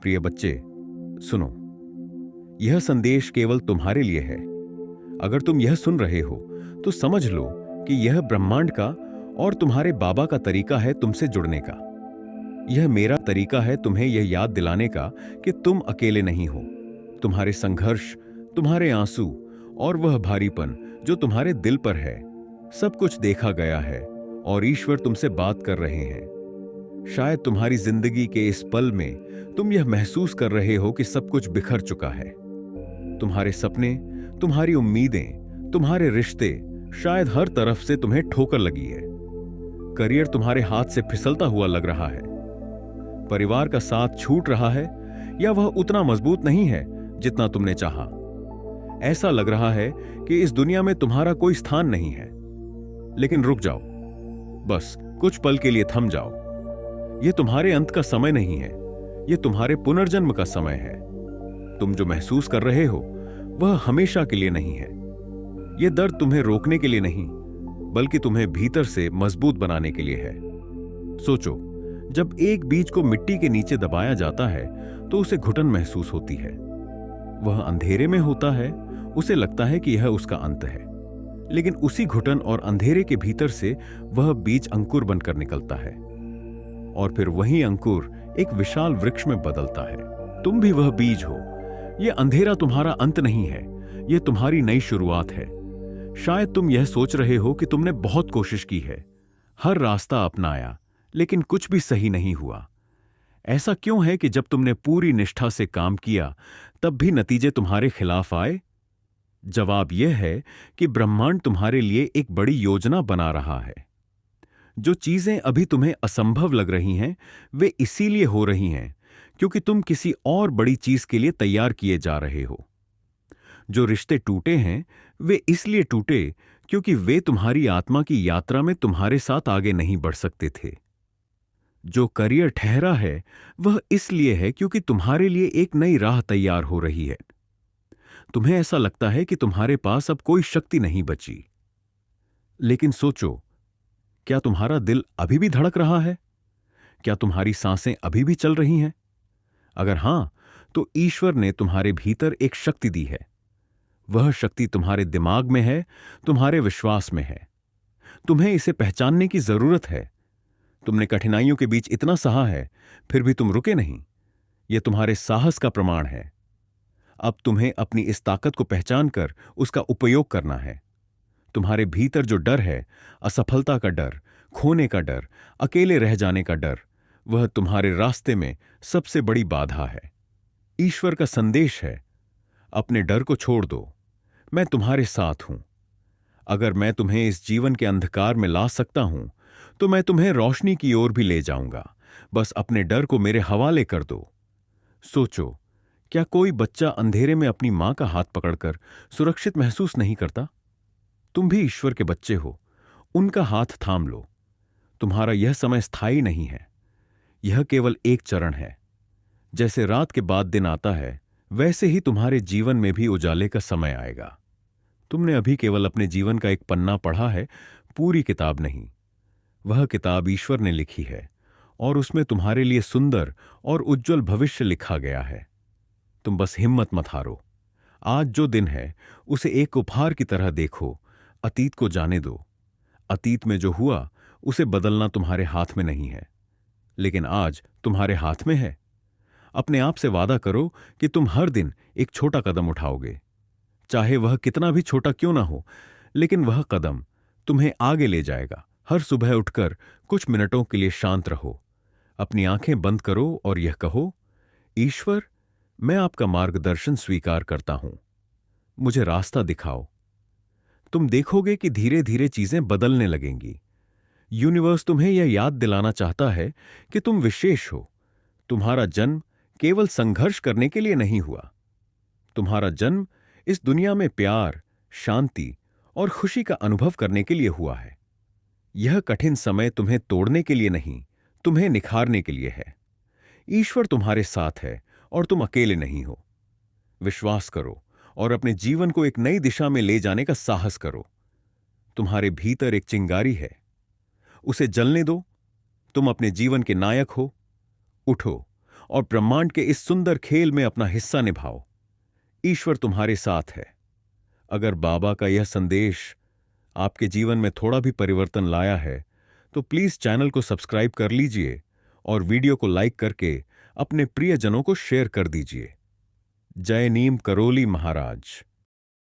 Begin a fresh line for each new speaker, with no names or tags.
प्रिय बच्चे, सुनो। यह संदेश केवल तुम्हारे लिए है। अगर तुम यह सुन रहे हो तो समझ लो कि यह ब्रह्मांड का और तुम्हारे बाबा का तरीका है तुमसे जुड़ने का। यह मेरा तरीका है तुम्हें यह याद दिलाने का कि तुम अकेले नहीं हो। तुम्हारे संघर्ष, तुम्हारे आंसू और वह भारीपन जो तुम्हारे दिल पर है, सब कुछ देखा गया है और ईश्वर तुमसे बात कर रहे हैं। शायद तुम्हारी जिंदगी के इस पल में तुम यह महसूस कर रहे हो कि सब कुछ बिखर चुका है। तुम्हारे सपने, तुम्हारी उम्मीदें, तुम्हारे रिश्ते, शायद हर तरफ से तुम्हें ठोकर लगी है। करियर तुम्हारे हाथ से फिसलता हुआ लग रहा है। परिवार का साथ छूट रहा है या वह उतना मजबूत नहीं है जितना तुमने चाहा। ऐसा लग रहा है कि इस दुनिया में तुम्हारा कोई स्थान नहीं है। लेकिन रुक जाओ, बस कुछ पल के लिए थम जाओ। यह तुम्हारे अंत का समय नहीं है, यह तुम्हारे पुनर्जन्म का समय है। तुम जो महसूस कर रहे हो वह हमेशा के लिए नहीं है। यह दर्द तुम्हें रोकने के लिए नहीं, बल्कि तुम्हें भीतर से मजबूत बनाने के लिए है। सोचो, जब एक बीज को मिट्टी के नीचे दबाया जाता है तो उसे घुटन महसूस होती है। वह अंधेरे में होता है, उसे लगता है कि यह उसका अंत है। लेकिन उसी घुटन और अंधेरे के भीतर से वह बीज अंकुर बनकर निकलता है और फिर वही अंकुर एक विशाल वृक्ष में बदलता है। तुम भी वह बीज हो। यह अंधेरा तुम्हारा अंत नहीं है, यह तुम्हारी नई शुरुआत है। शायद तुम यह सोच रहे हो कि तुमने बहुत कोशिश की है, हर रास्ता अपनाया, लेकिन कुछ भी सही नहीं हुआ। ऐसा क्यों है कि जब तुमने पूरी निष्ठा से काम किया तब भी नतीजे तुम्हारे खिलाफ आए? जवाब यह है कि ब्रह्मांड तुम्हारे लिए एक बड़ी योजना बना रहा है। जो चीजें अभी तुम्हें असंभव लग रही हैं, वे इसीलिए हो रही हैं क्योंकि तुम किसी और बड़ी चीज के लिए तैयार किए जा रहे हो। जो रिश्ते टूटे हैं, वे इसलिए टूटे क्योंकि वे तुम्हारी आत्मा की यात्रा में तुम्हारे साथ आगे नहीं बढ़ सकते थे। जो करियर ठहरा है, वह इसलिए है क्योंकि तुम्हारे लिए एक नई राह तैयार हो रही है। तुम्हें ऐसा लगता है कि तुम्हारे पास अब कोई शक्ति नहीं बची। लेकिन सोचो, क्या तुम्हारा दिल अभी भी धड़क रहा है? क्या तुम्हारी सांसें अभी भी चल रही हैं? अगर हां, तो ईश्वर ने तुम्हारे भीतर एक शक्ति दी है। वह शक्ति तुम्हारे दिमाग में है, तुम्हारे विश्वास में है। तुम्हें इसे पहचानने की जरूरत है। तुमने कठिनाइयों के बीच इतना सहा है, फिर भी तुम रुके नहीं। यह तुम्हारे साहस का प्रमाण है। अब तुम्हें अपनी इस ताकत को पहचानकर उसका उपयोग करना है। तुम्हारे भीतर जो डर है, असफलता का डर, खोने का डर, अकेले रह जाने का डर, वह तुम्हारे रास्ते में सबसे बड़ी बाधा है। ईश्वर का संदेश है, अपने डर को छोड़ दो, मैं तुम्हारे साथ हूं। अगर मैं तुम्हें इस जीवन के अंधकार में ला सकता हूं, तो मैं तुम्हें रोशनी की ओर भी ले जाऊंगा। बस अपने डर को मेरे हवाले कर दो। सोचो, क्या कोई बच्चा अंधेरे में अपनी मां का हाथ पकड़कर सुरक्षित महसूस नहीं करता? तुम भी ईश्वर के बच्चे हो, उनका हाथ थाम लो। तुम्हारा यह समय स्थायी नहीं है, यह केवल एक चरण है। जैसे रात के बाद दिन आता है, वैसे ही तुम्हारे जीवन में भी उजाले का समय आएगा। तुमने अभी केवल अपने जीवन का एक पन्ना पढ़ा है, पूरी किताब नहीं। वह किताब ईश्वर ने लिखी है और उसमें तुम्हारे लिए सुंदर और उज्जवल भविष्य लिखा गया है। तुम बस हिम्मत मत हारो। आज जो दिन है, उसे एक उपहार की तरह देखो। अतीत को जाने दो। अतीत में जो हुआ उसे बदलना तुम्हारे हाथ में नहीं है, लेकिन आज तुम्हारे हाथ में है। अपने आप से वादा करो कि तुम हर दिन एक छोटा कदम उठाओगे, चाहे वह कितना भी छोटा क्यों ना हो, लेकिन वह कदम तुम्हें आगे ले जाएगा। हर सुबह उठकर कुछ मिनटों के लिए शांत रहो, अपनी आंखें बंद करो और यह कहो, ईश्वर, मैं आपका मार्गदर्शन स्वीकार करता हूं, मुझे रास्ता दिखाओ। तुम देखोगे कि धीरे धीरे चीजें बदलने लगेंगी। यूनिवर्स तुम्हें यह याद दिलाना चाहता है कि तुम विशेष हो। तुम्हारा जन्म केवल संघर्ष करने के लिए नहीं हुआ। तुम्हारा जन्म इस दुनिया में प्यार, शांति और खुशी का अनुभव करने के लिए हुआ है। यह कठिन समय तुम्हें तोड़ने के लिए नहीं, तुम्हें निखारने के लिए है। ईश्वर तुम्हारे साथ है और तुम अकेले नहीं हो। विश्वास करो और अपने जीवन को एक नई दिशा में ले जाने का साहस करो। तुम्हारे भीतर एक चिंगारी है, उसे जलने दो। तुम अपने जीवन के नायक हो। उठो और ब्रह्मांड के इस सुंदर खेल में अपना हिस्सा निभाओ। ईश्वर तुम्हारे साथ है। अगर बाबा का यह संदेश आपके जीवन में थोड़ा भी परिवर्तन लाया है तो प्लीज चैनल को सब्सक्राइब कर लीजिए और वीडियो को लाइक करके अपने प्रियजनों को शेयर कर दीजिए। जय नीम करोली महाराज।